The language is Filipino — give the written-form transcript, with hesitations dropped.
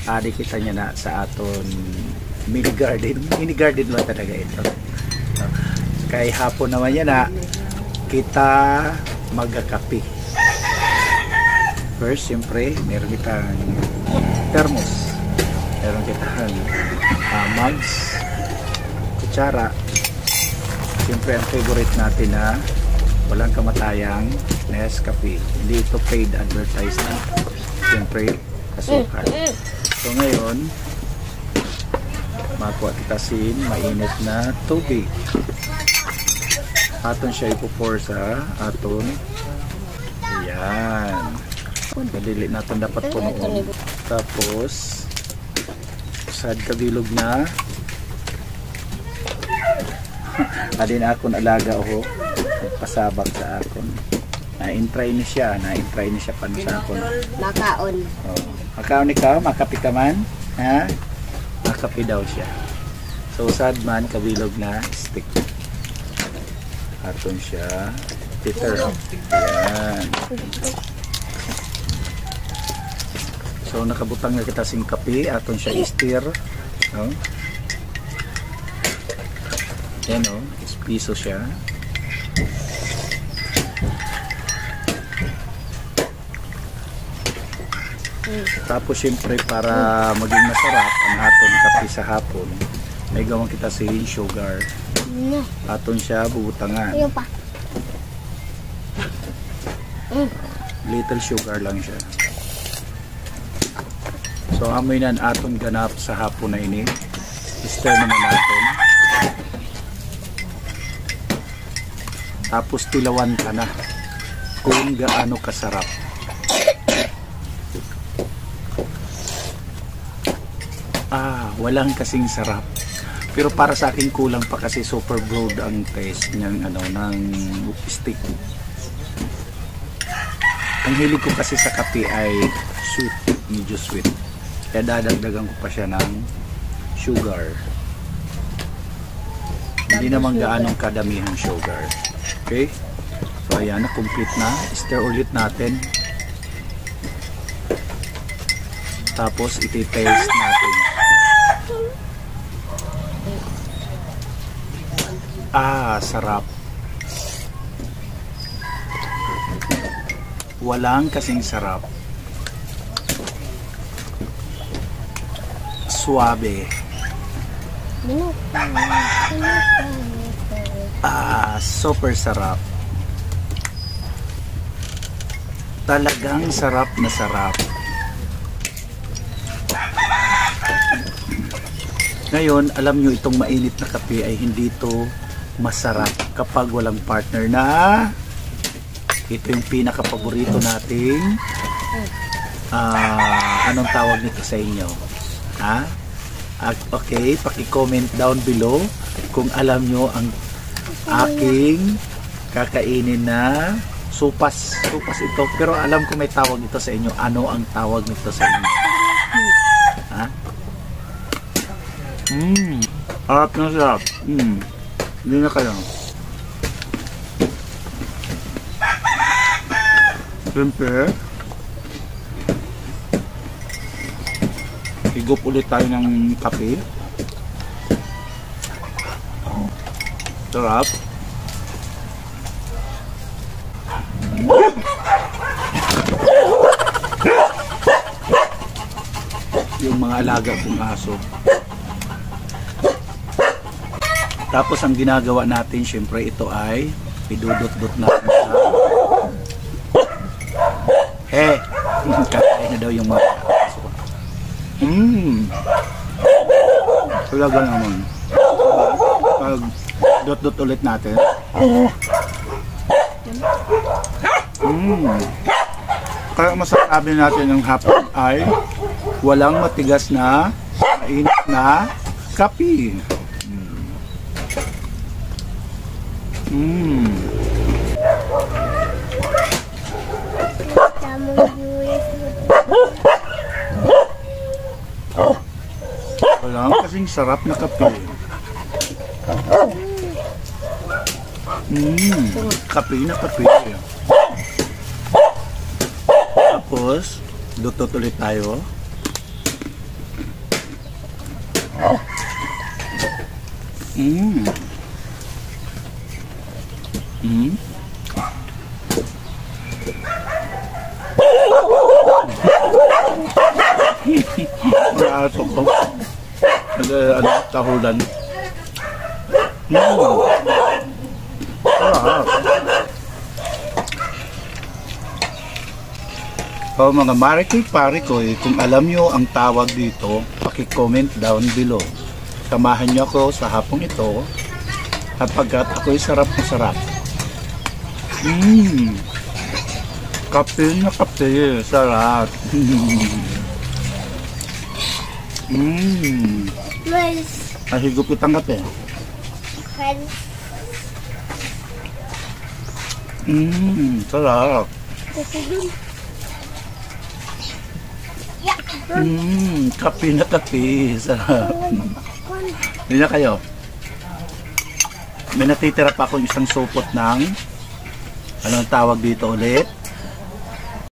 Adi kita niya na sa aton mini garden. Mini garden lang talaga ito. Kay hapon naman yan na kita magkakape. First, siyempre, meron kitang thermos. Meron kitang mugs, kutsara. Siyempre, ang favorite natin na walang kamatayang Nescafe. Hindi ito paid advertisement. Siyempre, asukal. So ngayon, makuha kita sin mainit na tubig. Aton siya ipo-pour sa aton. Ayan. Madili natin dapat punoon. Tapos, sad kabilog na. Adin akon alaga o pasabak sa akon. Na-intry ni siya pan sa akon. Makaon. Oh. Makaon ikaw, makapi ka man. Ha? Makapi daw siya. So sad man kabilog na stick. Aton siya. Bitter. Ayan. So nakabutang na kita sing kape, aton siya i-stir. No? Yan o, piso siya. Tapos syempre para maging masarap ang aton kape sa hapon, may gawang kita sin sugar. Aton siya bubutangan. Little sugar lang siya. So amoy nan aton ganap sa hapon na ini. Stir naman natin. Tapos tilawan ka na kung gaano kasarap. Walang kasing sarap. Pero para sa akin kulang pa kasi super broad ang taste ng ng stick. Ang hilig ko kasi sa kape ay sweet, medyo sweet. Kaya dadagdagan ko pa siya ng sugar. Hindi naman gaanong kadamihang sugar. Okay? So ayan, na-complete na. Stir ulit natin. Tapos iti-taste natin. Sarap. Walang kasing sarap. Suabe. Super sarap. Talagang sarap na sarap. Ngayon, alam nyo itong mainit na kape ay hindi ito masarap kapag walang partner na. Ito yung pinaka-paborito nating anong tawag nito sa inyo? Okay, paki-comment down below kung alam nyo ang aking kakainin na supas ito, pero alam ko may tawag ito sa inyo. Ano ang tawag nito sa inyo? Harap na sarap. Hindi na kayo. Siyempre, higop ulit tayo ng kape. Sarap. Yung mga alaga kong aso. Tapos ang ginagawa natin, syempre ito ay idudot-dot natin sa kakain na daw yung mga aso. Talaga naman. Pag dot-dot ulit natin. Kaya masasabi natin ng hapon ay walang matigas na mainit na kape. Wala kasing sarap na kape. Kape na kape. Tapos dutot ulit tayo. Mm. Mm. Aso ko. Ano, tahulan. Sarap. So mga Marikoy Parikoy, kung alam nyo ang tawag dito, paki-comment down below. Samahan nyo ako sa hapong ito kapagkat ako'y sarap na sarap. Kape na kape, sarap. Ahigop kitang kape. Sarap. Kape na kape, sarap. Hindi na kayo. May natitira pa akong isang supot ng anong tawag dito ulit?